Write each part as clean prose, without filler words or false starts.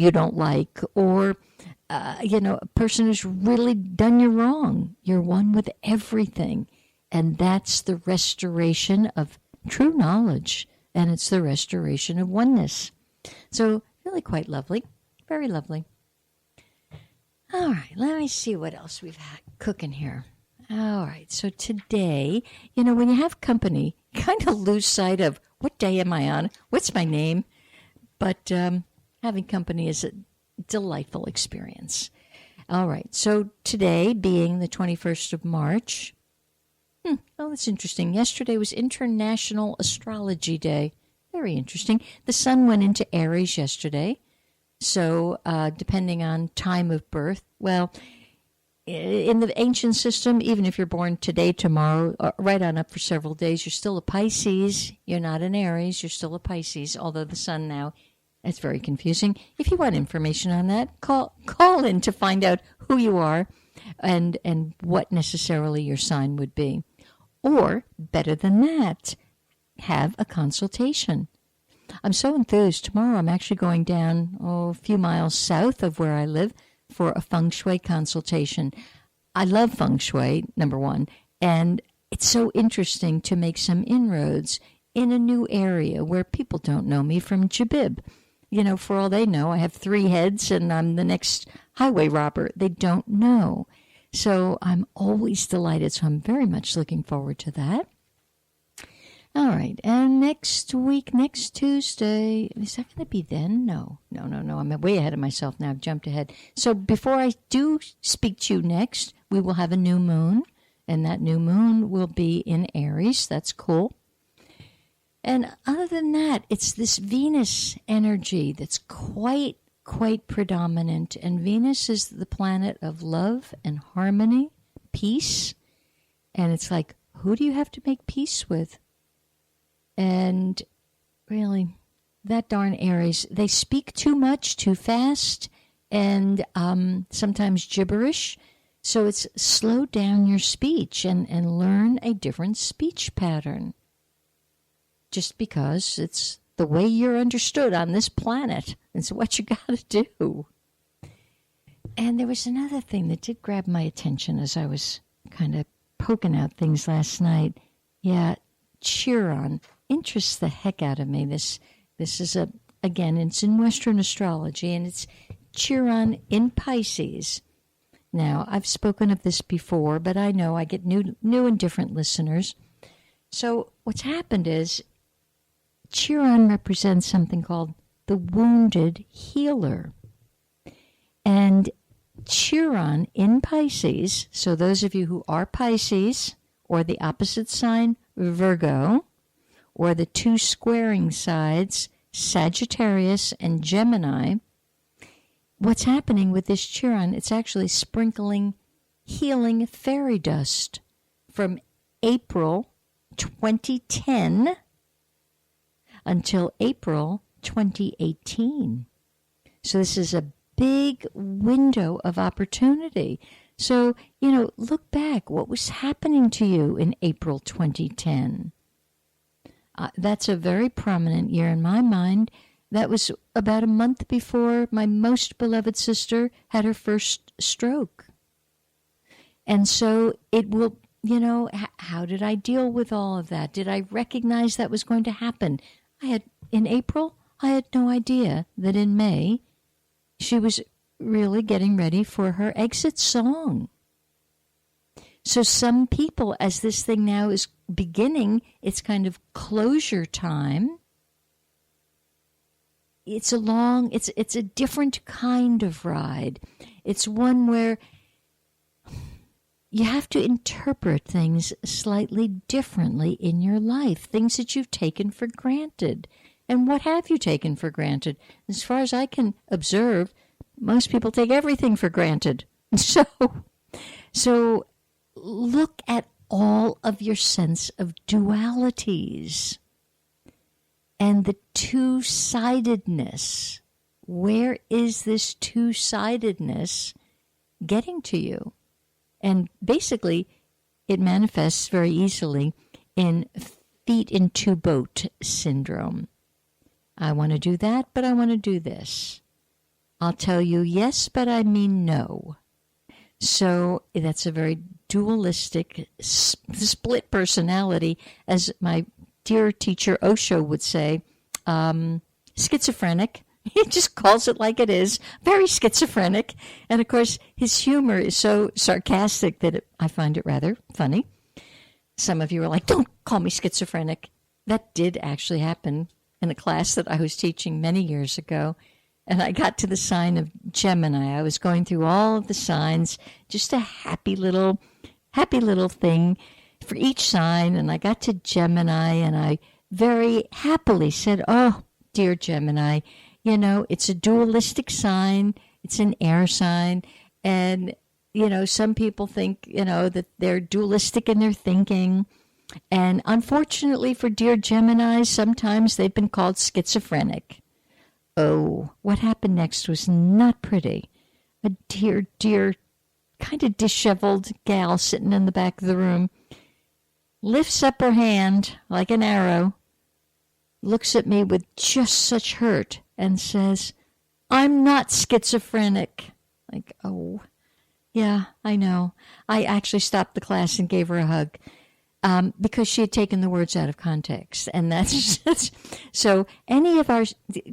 you don't like, or a person who's really done you wrong. You're one with everything. And that's the restoration of true knowledge. And it's the restoration of oneness. So, really quite lovely. Very lovely. All right, let me see what else we've had cooking here. All right, so today, when you have company, you kind of lose sight of what day am I on? What's my name? But having company is a delightful experience. All right, so today being the 21st of March, that's interesting. Yesterday was International Astrology Day. Very interesting. The sun went into Aries yesterday. So depending on time of birth, well, in the ancient system, even if you're born today, tomorrow, right on up for several days, you're still a Pisces. You're not an Aries. You're still a Pisces, although the sun now, it's very confusing. If you want information on that, call in to find out who you are and what necessarily your sign would be. Or, better than that, have a consultation. I'm so enthused. Tomorrow I'm actually going down a few miles south of where I live for a feng shui consultation. I love feng shui, number one, and it's so interesting to make some inroads in a new area where people don't know me from Jabib. For all they know, I have 3 heads and I'm the next highway robber. They don't know. So I'm always delighted. So I'm very much looking forward to that. All right, and next week, next Tuesday, is that going to be then? No. I'm way ahead of myself now. I've jumped ahead. So before I do speak to you next, we will have a new moon, and that new moon will be in Aries. That's cool. And other than that, it's this Venus energy that's quite predominant. And Venus is the planet of love and harmony, peace. And it's like, who do you have to make peace with? And really, that darn Aries, they speak too much, too fast, and sometimes gibberish. So it's slow down your speech and learn a different speech pattern. Just because it's the way you're understood on this planet. It's what you got to do. And there was another thing that did grab my attention as I was kind of poking out things last night. Yeah, Chiron interests the heck out of me. This is again, it's in Western astrology, and it's Chiron in Pisces. Now, I've spoken of this before, but I know I get new and different listeners. So what's happened is Chiron represents something called the wounded healer. And Chiron in Pisces, so those of you who are Pisces, or the opposite sign, Virgo, or the 2 squaring sides, Sagittarius and Gemini, what's happening with this Chiron, it's actually sprinkling healing fairy dust from April 2010 until April 2018. So this is a big window of opportunity. So, look back. What was happening to you in April 2010? That's a very prominent year in my mind. That was about a month before my most beloved sister had her first stroke. And so it will, how did I deal with all of that? Did I recognize that was going to happen? In April, I had no idea that in May, she was really getting ready for her exit song. So some people, as this thing now is beginning, it's kind of closure time. It's a different kind of ride. It's one where you have to interpret things slightly differently in your life, things that you've taken for granted. And what have you taken for granted? As far as I can observe, most people take everything for granted. So look at all of your sense of dualities and the two-sidedness. Where is this two-sidedness getting to you? And basically, it manifests very easily in feet in two boat syndrome. I want to do that, but I want to do this. I'll tell you yes, but I mean no. So that's a very dualistic, split personality, as my dear teacher Osho would say, schizophrenic. He just calls it like it is, very schizophrenic. And of course, his humor is so sarcastic that I find it rather funny. Some of you are like, don't call me schizophrenic. That did actually happen in a class that I was teaching many years ago. And I got to the sign of Gemini. I was going through all of the signs, just a happy little thing for each sign. And I got to Gemini, and I very happily said, oh, dear Gemini, you know, it's a dualistic sign. It's an air sign. And, you know, some people think, you know, that they're dualistic in their thinking. And unfortunately for dear Gemini, sometimes they've been called schizophrenic. Oh, what happened next was not pretty. A dear, kind of disheveled gal sitting in the back of the room lifts up her hand like an arrow, looks at me with just such hurt, and says, I'm not schizophrenic. Like, oh, yeah, I know. I actually stopped the class and gave her a hug. Because she had taken the words out of context. And that's so any of our,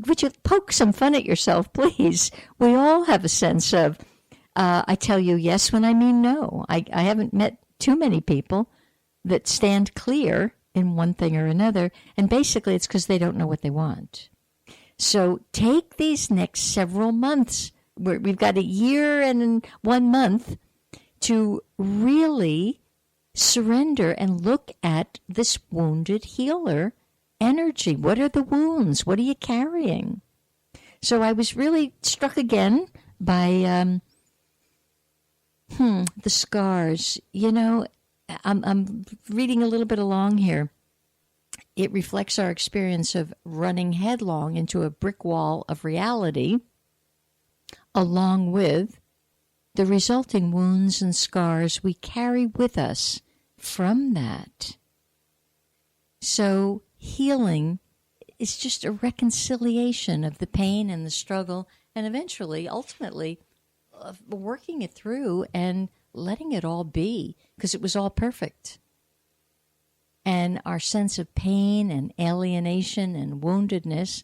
would you poke some fun at yourself, please? We all have a sense of, I tell you yes when I mean no. I haven't met too many people that stand clear in one thing or another. And basically it's because they don't know what they want. So take these next several months. We've got a year and 1 month to really surrender and look at this wounded healer energy. What are the wounds? What are you carrying? So I was really struck again by the scars. You know, I'm reading a little bit along here. It reflects our experience of running headlong into a brick wall of reality, along with the resulting wounds and scars we carry with us from that. So healing is just a reconciliation of the pain and the struggle, and eventually, ultimately, working it through and letting it all be, because it was all perfect. And our sense of pain and alienation and woundedness,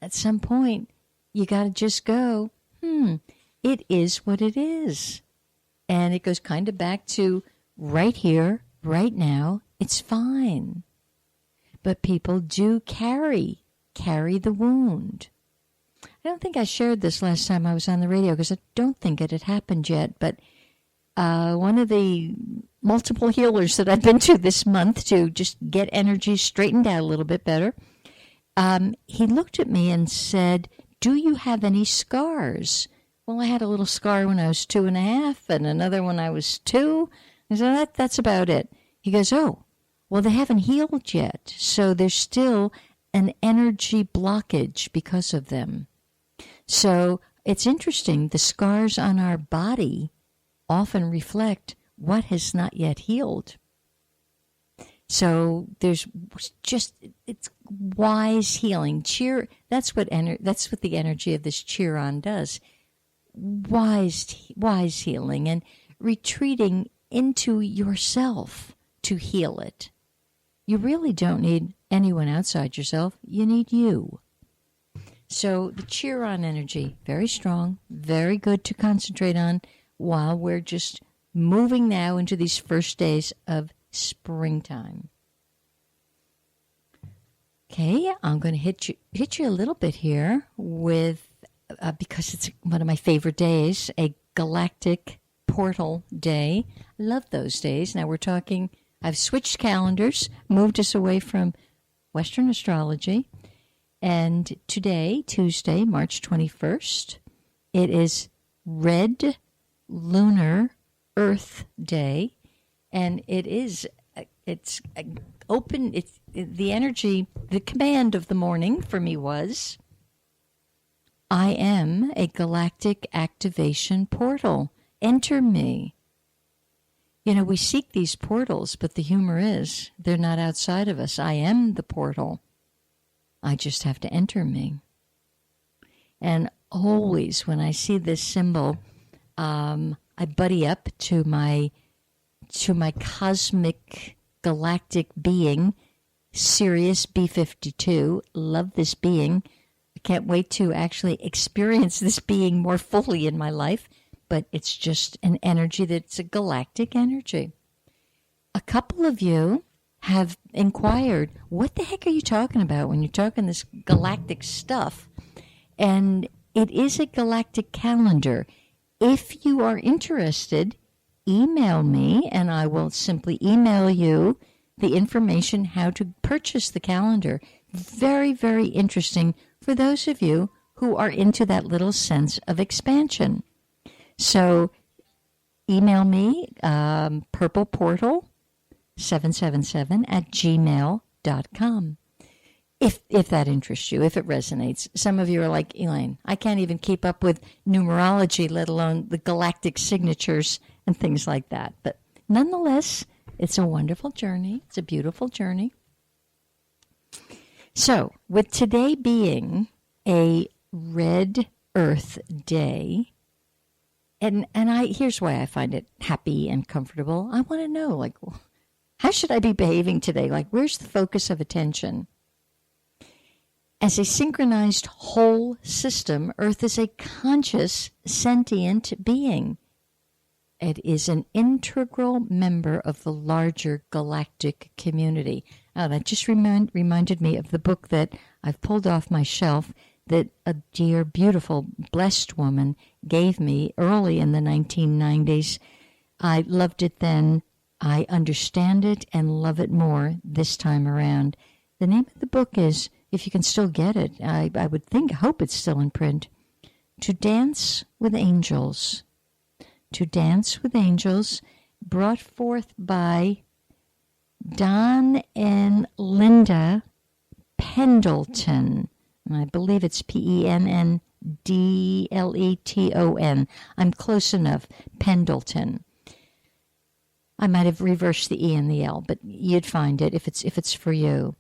at some point, you got to just go, it is what it is. And it goes kind of back to right here, right now, it's fine. But people do carry the wound. I don't think I shared this last time I was on the radio because I don't think it had happened yet. But one of the multiple healers that I've been to this month to just get energy straightened out a little bit better, he looked at me and said, do you have any scars? Well, I had a little scar when I was 2.5 and another when I was 2. I said, that's about it. He goes, oh, well, they haven't healed yet. So there's still an energy blockage because of them. So it's interesting. The scars on our body often reflect what has not yet healed. So there's just, it's wise healing. Cheer, that's what the energy of this cheer on does. Wise healing and retreating into yourself to heal it. You really don't need anyone outside yourself. You need you. So the cheer on energy, very strong, very good to concentrate on while we're just moving now into these first days of springtime. Okay, I'm going to hit you a little bit here with, because it's one of my favorite days, a galactic portal day. I love those days. Now we're talking, I've switched calendars, moved us away from Western astrology. And today, Tuesday, March 21st, it is Red Lunar Earth Day. And it's open, it's the energy, the command of the morning for me was, I am a galactic activation portal. Enter me. You know, we seek these portals, but the humor is they're not outside of us. I am the portal. I just have to enter me. And always, when I see this symbol, I buddy up to my cosmic galactic being, Sirius B52. Love this being. I can't wait to actually experience this being more fully in my life, but it's just an energy that's a galactic energy. A couple of you have inquired, what the heck are you talking about when you're talking this galactic stuff? And it is a galactic calendar. If you are interested, email me and I will simply email you the information how to purchase the calendar. Very, very interesting for those of you who are into that little sense of expansion. So email me, purpleportal777@gmail.com. If that interests you, if it resonates. Some of you are like, Elaine, I can't even keep up with numerology, let alone the galactic signatures and things like that. But nonetheless, it's a wonderful journey. It's a beautiful journey. So, with today being a Red Earth Day, and here's why I find it happy and comfortable. I want to know, like, how should I be behaving today? Like, where's the focus of attention? As a synchronized whole system, Earth is a conscious, sentient being. It is an integral member of the larger galactic community. Oh, that just reminded me of the book that I've pulled off my shelf that a dear, beautiful, blessed woman gave me early in the 1990s. I loved it then. I understand it and love it more this time around. The name of the book is, if you can still get it, I would hope it's still in print, To Dance with Angels. To Dance with Angels, brought forth by Don and Linda Pendleton. And I believe it's PennDleton. I'm close enough. Pendleton. I might have reversed the E and the L, but you'd find it if it's for you.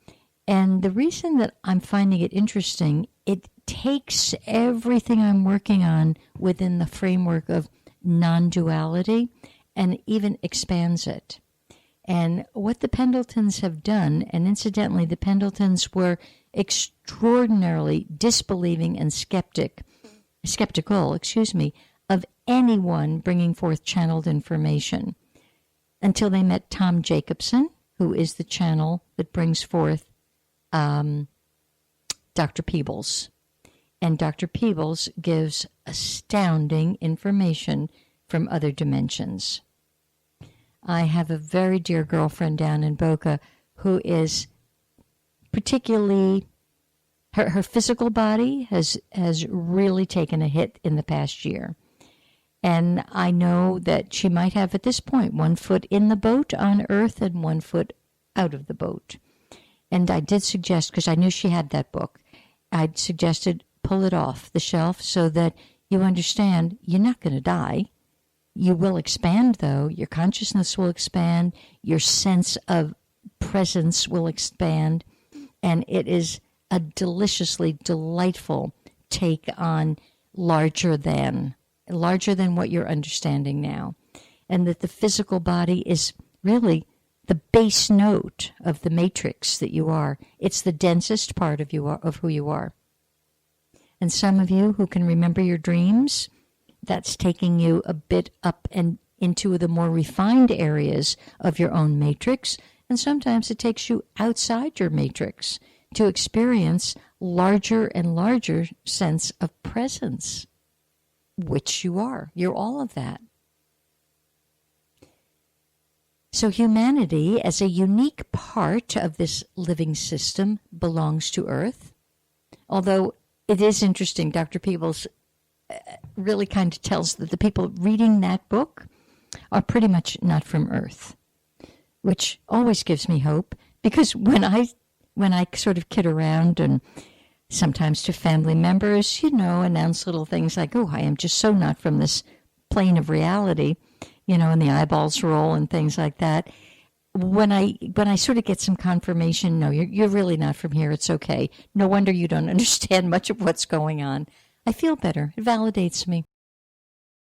And the reason that I'm finding it interesting, it takes everything I'm working on within the framework of non-duality and even expands it. And what the Pendletons have done, and incidentally, the Pendletons were extraordinarily disbelieving and skeptical, of anyone bringing forth channeled information until they met Tom Jacobson, who is the channel that brings forth Dr. Peebles. And Dr. Peebles gives astounding information from other dimensions. I have a very dear girlfriend down in Boca who is particularly, her physical body has really taken a hit in the past year. And I know that she might have at this point 1 foot in the boat on Earth and 1 foot out of the boat. And I did suggest, because I knew she had that book, I suggested pull it off the shelf so that you understand you're not going to die. You will expand, though. Your consciousness will expand. Your sense of presence will expand. And it is a deliciously delightful take on larger than what you're understanding now. And that the physical body is really the base note of the matrix that you are. It's the densest part of who you are. And some of you who can remember your dreams, that's taking you a bit up and into the more refined areas of your own matrix. And sometimes it takes you outside your matrix to experience larger and larger sense of presence, which you are. You're all of that. So humanity, as a unique part of this living system, belongs to Earth. Although it is interesting, Dr. Peebles really kind of tells that the people reading that book are pretty much not from Earth, which always gives me hope, because when I sort of kid around and sometimes to family members, announce little things like, oh, I am just so not from this plane of reality, and the eyeballs roll and things like that. When I sort of get some confirmation, no, you're really not from here. It's okay. No wonder you don't understand much of what's going on. I feel better. It validates me.